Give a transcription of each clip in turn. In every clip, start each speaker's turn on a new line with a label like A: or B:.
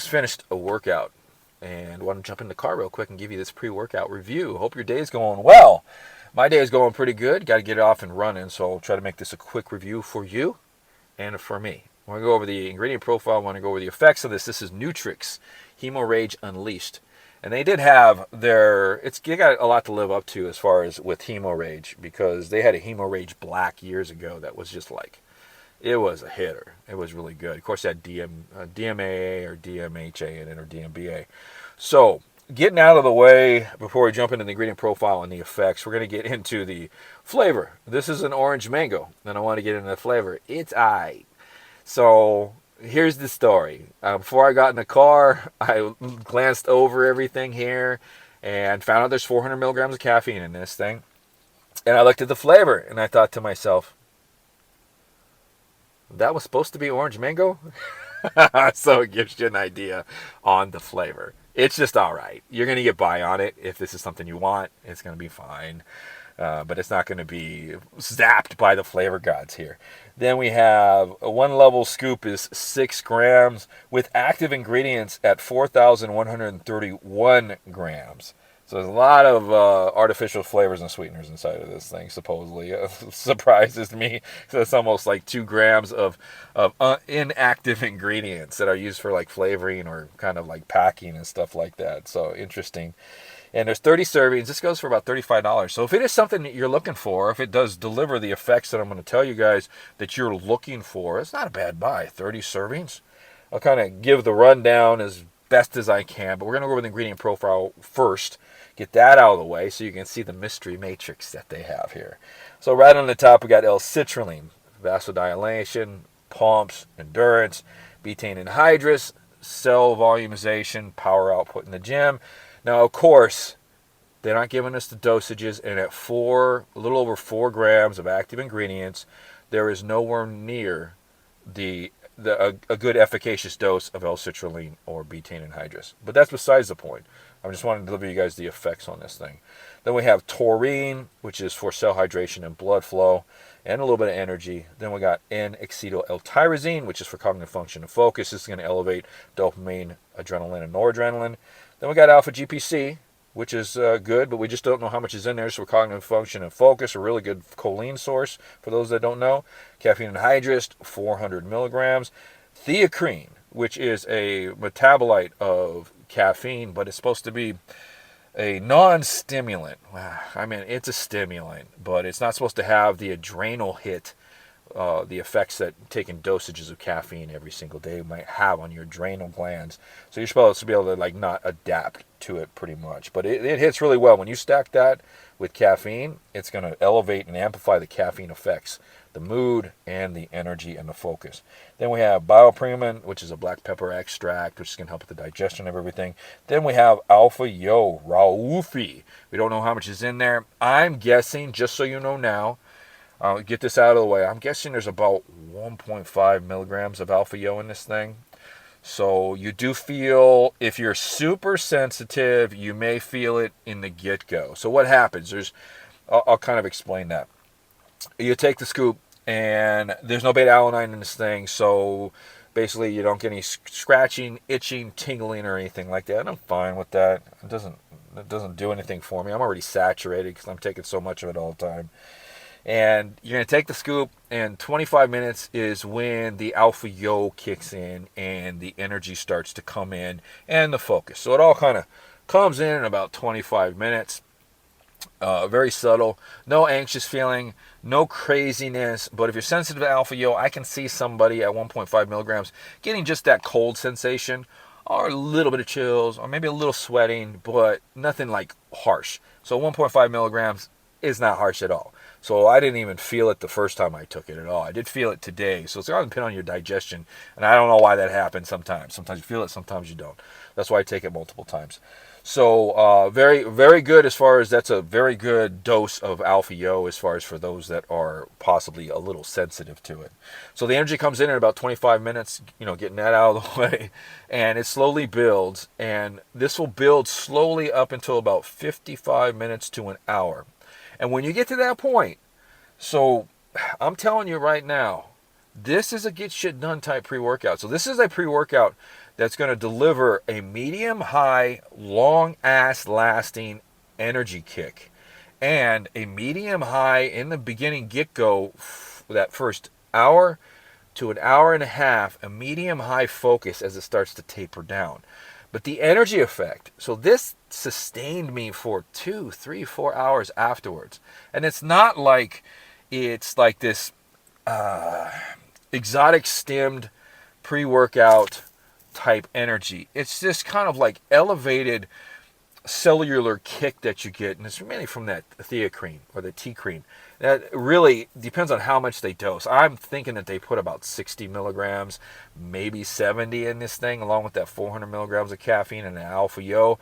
A: just finished a workout and want to jump in the car real quick and give you this pre-workout review. Hope your day is going well. My day is going pretty good. Got to get it off and running, so I'll try to make this a quick review for you and for me. I want to go over the ingredient profile. I want to go over the effects of this. This is Nutrex HEMO-RAGE Unleashed. And they did have they got a lot to live up to as far as with HEMO-RAGE, because they had a HEMO-RAGE Black years ago that was just like, it was a hitter. It was really good. Of course, that DMAA or DMHA in it, or DMBA. So, getting out of the way before we jump into the ingredient profile and the effects, we're going to get into the flavor. This is an orange mango, and I want to get into the flavor. It's aight. So, here's the story. Before I got in the car, I glanced over everything here and found out there's 400 milligrams of caffeine in this thing. And I looked at the flavor, and I thought to myself, that was supposed to be orange mango? So it gives you an idea on the flavor. It's just all right. You're going to get by on it. If this is something you want, it's going to be fine. But it's not going to be zapped by the flavor gods here. Then we have a 1 level scoop is 6 grams with active ingredients at 4,131 grams. So there's a lot of artificial flavors and sweeteners inside of this thing, supposedly. Surprises me. So it's almost like 2 grams of inactive ingredients that are used for like flavoring or kind of like packing and stuff like that. So interesting. And there's 30 servings. This goes for about $35. So if it is something that you're looking for, if it does deliver the effects that I'm going to tell you guys that you're looking for, it's not a bad buy. 30 servings. I'll kind of give the rundown as best as I can, but we're going to go over the ingredient profile first. Get that out of the way so you can see the mystery matrix that they have here. So right on the top, we got L-citrulline, vasodilation, pumps, endurance, betaine anhydrous, cell volumization, power output in the gym. Now, of course, they're not giving us the dosages, and at a little over 4 grams of active ingredients, there is nowhere near a good efficacious dose of L-citrulline or betaine anhydrous. But that's besides the point. I just wanted to deliver you guys the effects on this thing. Then we have taurine, which is for cell hydration and blood flow, and a little bit of energy. Then we got N-acetyl-L-tyrosine, which is for cognitive function and focus. This is going to elevate dopamine, adrenaline, and noradrenaline. Then we got alpha-GPC, which is good, but we just don't know how much is in there. So cognitive function and focus, a really good choline source for those that don't know. Caffeine anhydrous, 400 milligrams. Theocrine, which is a metabolite of caffeine, but it's supposed to be a non-stimulant. I mean, it's a stimulant, but it's not supposed to have the adrenal hit, the effects that taking dosages of caffeine every single day might have on your adrenal glands. So you're supposed to be able to like not adapt to it pretty much. But it hits really well. When you stack that with caffeine, it's going to elevate and amplify the caffeine effects, the mood and the energy and the focus. Then we have bioperine, which is a black pepper extract, which is going to help with the digestion of everything. Then we have alpha yo, Raufi. We don't know how much is in there. I'm guessing, just so you know now, I'll get this out of the way, I'm guessing there's about 1.5 milligrams of alpha yo in this thing. So you do feel, if you're super sensitive, you may feel it in the get-go. So what happens? I'll kind of explain that. You take the scoop, and there's no beta-alanine in this thing, so basically you don't get any scratching, itching, tingling, or anything like that. And I'm fine with that. It doesn't do anything for me. I'm already saturated because I'm taking so much of it all the time. And you're going to take the scoop, and 25 minutes is when the alpha yo kicks in and the energy starts to come in and the focus. So it all kind of comes in about 25 minutes. Very subtle. No anxious feeling. No craziness. But if you're sensitive to alpha yo, I can see somebody at 1.5 milligrams getting just that cold sensation, or a little bit of chills, or maybe a little sweating, but nothing like harsh. So 1.5 milligrams is not harsh at all. So I didn't even feel it the first time I took it at all. I did feel it today. So it's going to depend on your digestion. And I don't know why that happens sometimes. Sometimes you feel it, sometimes you don't. That's why I take it multiple times. So very, very good as far as that's a very good dose of alpha yo as far as for those that are possibly a little sensitive to it. So the energy comes in about 25 minutes, getting that out of the way. And it slowly builds. And this will build slowly up until about 55 minutes to an hour. And when you get to that point, so I'm telling you right now, this is a get shit done type pre-workout. So this is a pre-workout that's going to deliver a medium-high, long-ass lasting energy kick. And a medium-high in the beginning get-go, that first hour to an hour and a half, a medium-high focus as it starts to taper down. But the energy effect, so this sustained me for 2, 3, 4 hours afterwards. And it's not like it's like this exotic stimmed pre-workout type energy. It's just kind of like elevated cellular kick that you get, and it's mainly from that theacrine or the T-crine. That really depends on how much they dose. I'm thinking that they put about 60 milligrams, maybe 70 in this thing, along with that 400 milligrams of caffeine and an alpha yo.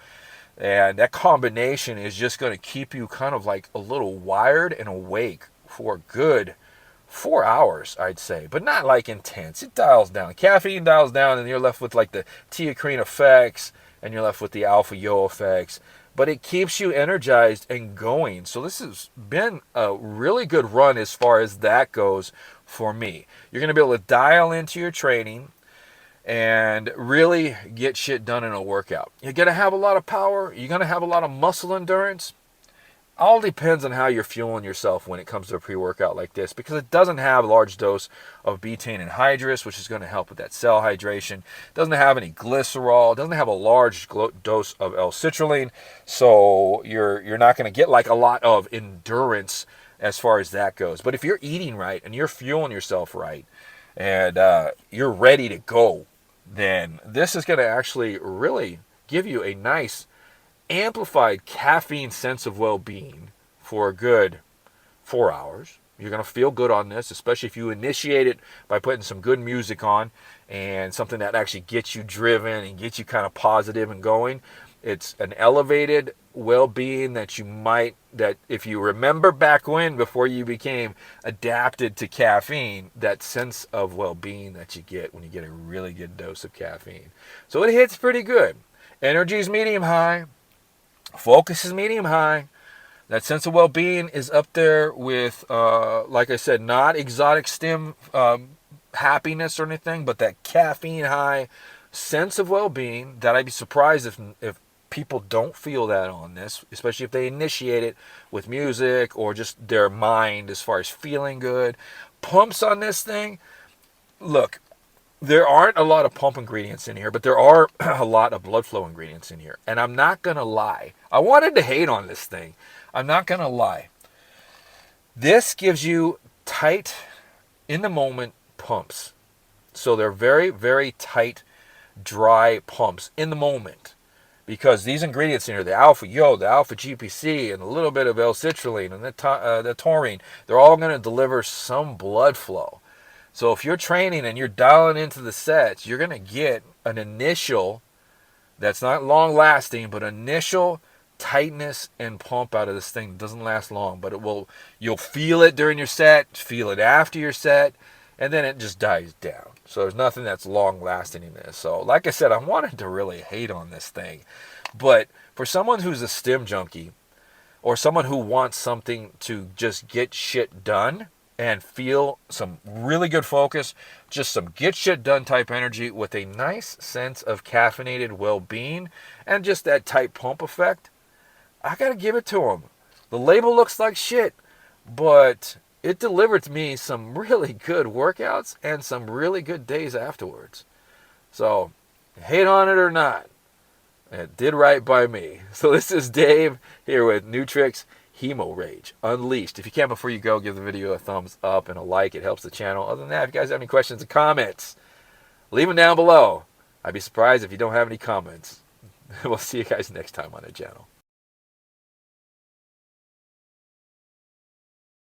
A: And that combination is just going to keep you kind of like a little wired and awake for a good 4 hours, I'd say, but not like intense. It dials down. Caffeine dials down, and you're left with like the theacrine effects, and you're left with the alpha yo effects. But it keeps you energized and going. So this has been a really good run as far as that goes for me. You're going to be able to dial into your training and really get shit done in a workout. You're going to have a lot of power. You're going to have a lot of muscle endurance. All depends on how you're fueling yourself when it comes to a pre-workout like this, because it doesn't have a large dose of betaine anhydrous, which is going to help with that cell hydration. It doesn't have any glycerol. It doesn't have a large dose of L-citrulline, so you're not going to get like a lot of endurance as far as that goes. But if you're eating right and you're fueling yourself right and you're ready to go, then this is going to actually really give you a nice amplified caffeine sense of well-being for a good 4 hours. You're going to feel good on this, especially if you initiate it by putting some good music on and something that actually gets you driven and gets you kind of positive and going. It's an elevated well-being that if you remember back when, before you became adapted to caffeine, that sense of well-being that you get when you get a really good dose of caffeine. So it hits pretty good. Energy is medium high. Focus is medium high. That sense of well-being is up there with, like I said, not exotic stim happiness or anything, but that caffeine high sense of well-being that I'd be surprised if people don't feel that on this, especially if they initiate it with music or just their mind as far as feeling good. Pumps on this thing, look, there aren't a lot of pump ingredients in here, but there are a lot of blood flow ingredients in here. And I'm not going to lie. I wanted to hate on this thing. I'm not going to lie. This gives you tight, in the moment pumps. So they're very, very tight, dry pumps in the moment. Because these ingredients in here, the alpha yo, the alpha GPC, and a little bit of L-citrulline and the taurine, they're all going to deliver some blood flow. So if you're training and you're dialing into the sets, you're going to get an initial, that's not long lasting, but initial tightness and pump out of this thing. It doesn't last long, but you'll feel it during your set, feel it after your set, and then it just dies down. So there's nothing that's long lasting in this. So like I said, I wanted to really hate on this thing. But for someone who's a stim junkie or someone who wants something to just get shit done, and feel some really good focus, just some get shit done type energy with a nice sense of caffeinated well-being and just that tight pump effect, I gotta give it to them. The label looks like shit, but it delivered to me some really good workouts and some really good days afterwards. So, hate on it or not, it did right by me. So this is Dave here with Nutrex HEMO-RAGE Unleashed. If you can, before you go, give the video a thumbs up and a like. It helps the channel. Other than that, if you guys have any questions or comments, leave them down below. I'd be surprised if you don't have any comments. We'll see you guys next time on the channel.